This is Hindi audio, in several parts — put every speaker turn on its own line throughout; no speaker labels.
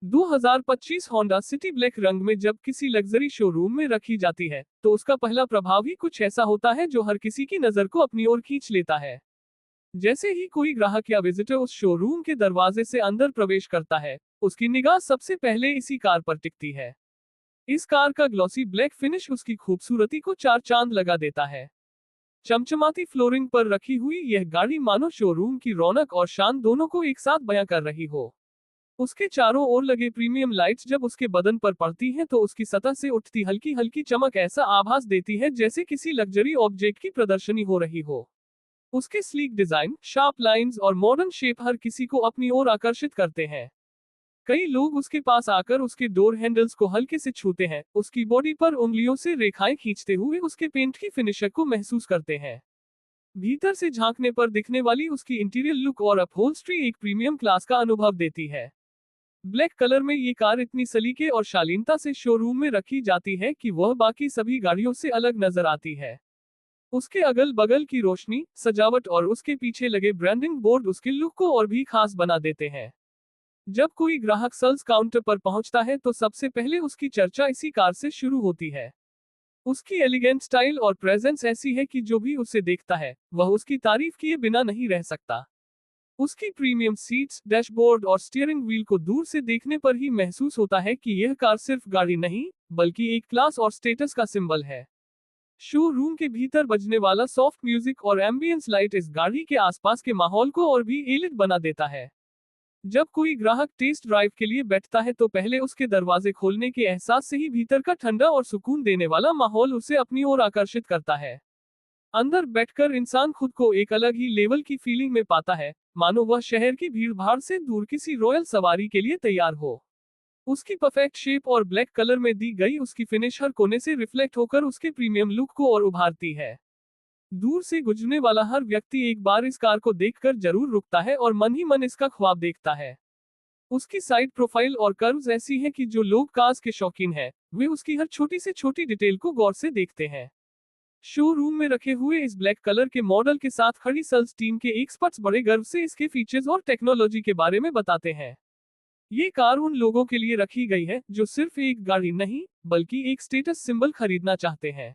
2025 होंडा सिटी ब्लैक रंग में जब किसी लग्जरी शोरूम में रखी जाती है तो उसका पहला प्रभाव ही कुछ ऐसा होता है जो हर किसी की नजर को अपनी ओर खींच लेता है। जैसे ही कोई ग्राहक या विजिटर उस शोरूम के दरवाजे से अंदर प्रवेश करता है, उसकी निगाह सबसे पहले इसी कार पर टिकती है। इस कार का ग्लॉसी ब्लैक फिनिश उसकी खूबसूरती को चार चांद लगा देता है। चमचमाती फ्लोरिंग पर रखी हुई यह गाड़ी मानो शोरूम की रौनक और शान दोनों को एक साथ बयां कर रही हो। उसके चारों ओर लगे प्रीमियम लाइट्स जब उसके बदन पर पड़ती हैं तो उसकी सतह से उठती हल्की हल्की चमक ऐसा आभास देती है जैसे किसी लग्जरी ऑब्जेक्ट की प्रदर्शनी हो रही हो। उसके स्लीक डिजाइन, शार्प लाइंस और मॉडर्न शेप हर किसी को अपनी ओर आकर्षित करते हैं। कई लोग उसके पास आकर उसके डोर हैंडल्स को हल्के से छूते हैं, उसकी बॉडी पर उंगलियों से रेखाएं खींचते हुए उसके पेंट की फिनिशर को महसूस करते हैं। भीतर से झांकने पर दिखने वाली उसकी इंटीरियर लुक और अपहोल्स्ट्री एक प्रीमियम क्लास का अनुभव देती है। ब्लैक कलर में ये कार इतनी सलीके और शालीनता से शोरूम में रखी जाती है कि वह बाकी सभी गाड़ियों से अलग नजर आती है। उसके अगल बगल की रोशनी, सजावट और उसके पीछे लगे ब्रांडिंग बोर्ड उसके लुक को और भी खास बना देते हैं। जब कोई ग्राहक सेल्स काउंटर पर पहुंचता है तो सबसे पहले उसकी चर्चा इसी कार से शुरू होती है। उसकी एलिगेंट स्टाइल और प्रेजेंस ऐसी है कि जो भी उसे देखता है वह उसकी तारीफ किए बिना नहीं रह सकता। उसकी प्रीमियम सीट्स, डैशबोर्ड और स्टीयरिंग व्हील को दूर से देखने पर ही महसूस होता है कि यह कार सिर्फ गाड़ी नहीं, बल्कि एक क्लास और स्टेटस का सिंबल है। शोरूम के भीतर बजने वाला सॉफ्ट म्यूजिक और एम्बियंस लाइट इस गाड़ी के आसपास के माहौल को और भी एलिट बना देता है। जब कोई ग्राहक टेस्ट ड्राइव के लिए बैठता है तो पहले उसके दरवाजे खोलने के एहसास से ही भीतर का ठंडा और सुकून देने वाला माहौल उसे अपनी ओर आकर्षित करता है। अंदर बैठकर इंसान खुद को एक अलग ही लेवल की फीलिंग में पाता है, मानो वह शहर की भीड़भाड़ से दूर किसी रॉयल सवारी के लिए तैयार हो। उसकी परफेक्ट शेप और ब्लैक कलर में दी गई उसकी फिनिश हर कोने से रिफ्लेक्ट होकर उसके प्रीमियम लुक को और उभारती है। दूर से गुजरने वाला हर व्यक्ति एक बार इस कार को देखकर जरूर रुकता है और मन ही मन इसका ख्वाब देखता है। उसकी साइड प्रोफाइल और कर्व्स ऐसी हैं कि जो लोग कार्स के शौकीन हैं, वे उसकी हर छोटी से छोटी डिटेल को गौर से देखते हैं। शोरूम में रखे हुए इस ब्लैक कलर के मॉडल के साथ खड़ी सेल्स टीम के एक्सपर्ट्स बड़े गर्व से इसके फीचर्स और टेक्नोलॉजी के बारे में बताते हैं। ये कार उन लोगों के लिए रखी गई है जो सिर्फ एक गाड़ी नहीं, बल्कि एक स्टेटस सिंबल खरीदना चाहते हैं।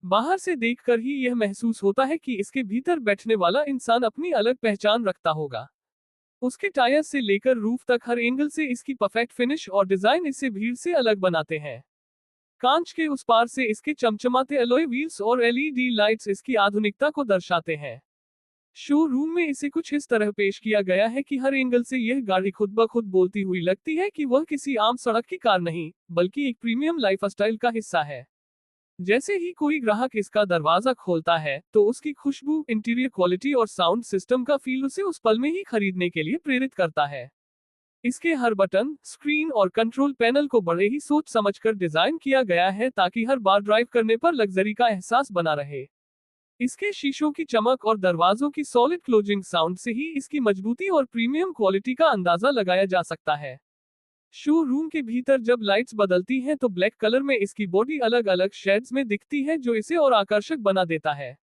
बाहर से देखकर ही यह महसूस होता है कि इसके भीतर बैठने वाला इंसान अपनी अलग पहचान रखता होगा। उसके टायर से लेकर रूफ तक हर एंगल से इसकी परफेक्ट फिनिश और डिजाइन इसे भीड़ से अलग बनाते हैं। कांच के उस पार से इसके चमचमाते एलॉय व्हील्स और एलईडी लाइट्स इसकी आधुनिकता को दर्शाते हैं। शोरूम में इसे कुछ इस तरह पेश किया गया है कि हर एंगल से यह गाड़ी खुद ब खुद बोलती हुई लगती है कि वह किसी आम सड़क की कार नहीं, बल्कि एक प्रीमियम लाइफस्टाइल का हिस्सा है। जैसे ही कोई ग्राहक इसका दरवाजा खोलता है तो उसकी खुशबू, इंटीरियर क्वालिटी और साउंड सिस्टम का फील उसे उस पल में ही खरीदने के लिए प्रेरित करता है। इसके हर बटन, स्क्रीन और कंट्रोल पैनल को बड़े ही सोच समझकर डिजाइन किया गया है ताकि हर बार ड्राइव करने पर लग्जरी का एहसास बना रहे। इसके शीशों की चमक और दरवाजों की सॉलिड क्लोजिंग साउंड से ही इसकी मजबूती और प्रीमियम क्वालिटी का अंदाजा लगाया जा सकता है। शोरूम के भीतर जब लाइट्स बदलती हैं तो ब्लैक कलर में इसकी बॉडी अलग अलग शेड्स में दिखती है जो इसे और आकर्षक बना देता है।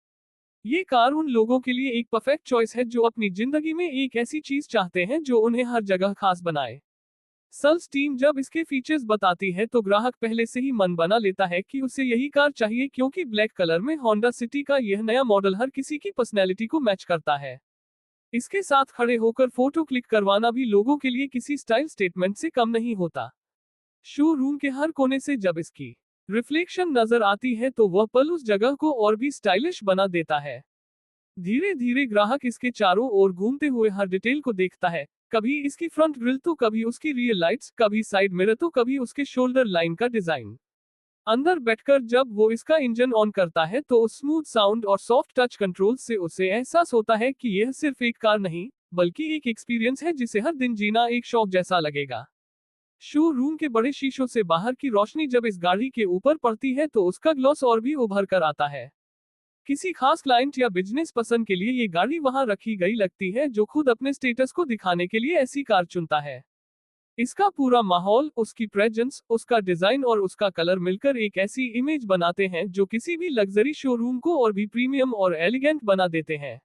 ये कार उन लोगों के लिए एक परफेक्ट चॉइस है जो अपनी जिंदगी में एक ऐसी चीज चाहते हैं जो उन्हें हर जगह खास बनाए। सेल्स टीम जब इसके फीचर्स बताती है तो ग्राहक पहले से ही मन बना लेता है कि उसे यही कार चाहिए क्योंकि ब्लैक कलर में होंडा सिटी का यह नया मॉडल हर किसी की पर्सनैलिटी को मैच करता है। इसके साथ खड़े होकर फोटो क्लिक करवाना भी लोगों के लिए किसी स्टाइल स्टेटमेंट से कम नहीं होता। शोरूम के हर कोने से जब इसकी रिफ्लेक्शन नजर आती है तो वह पल उस जगह को और भी स्टाइलिश बना देता है। धीरे धीरे ग्राहक इसके चारों ओर घूमते हुए हर डिटेल को देखता है, कभी इसकी फ्रंट ग्रिल तो कभी उसकी रियर लाइट्स, कभी साइड मिरर तो कभी उसके शोल्डर लाइन का डिजाइन। अंदर बैठकर जब वो इसका इंजन ऑन करता है तो उस स्मूथ साउंड और सॉफ्ट टच कंट्रोल से उसे एहसास होता है कि यह सिर्फ एक कार नहीं, बल्कि एक एक्सपीरियंस है जिसे हर दिन जीना एक शौक जैसा लगेगा। शोरूम के बड़े शीशों से बाहर की रोशनी जब इस गाड़ी के ऊपर पड़ती है तो उसका ग्लॉस और भी उभर कर आता है। किसी खास क्लाइंट या बिजनेस पसंद के लिए ये गाड़ी वहां रखी गई लगती है जो खुद अपने स्टेटस को दिखाने के लिए ऐसी कार चुनता है। इसका पूरा माहौल, उसकी प्रेजेंस, उसका डिजाइन और उसका कलर मिलकर एक ऐसी इमेज बनाते हैं जो किसी भी लग्जरी शोरूम को और भी प्रीमियम और एलिगेंट बना देते हैं।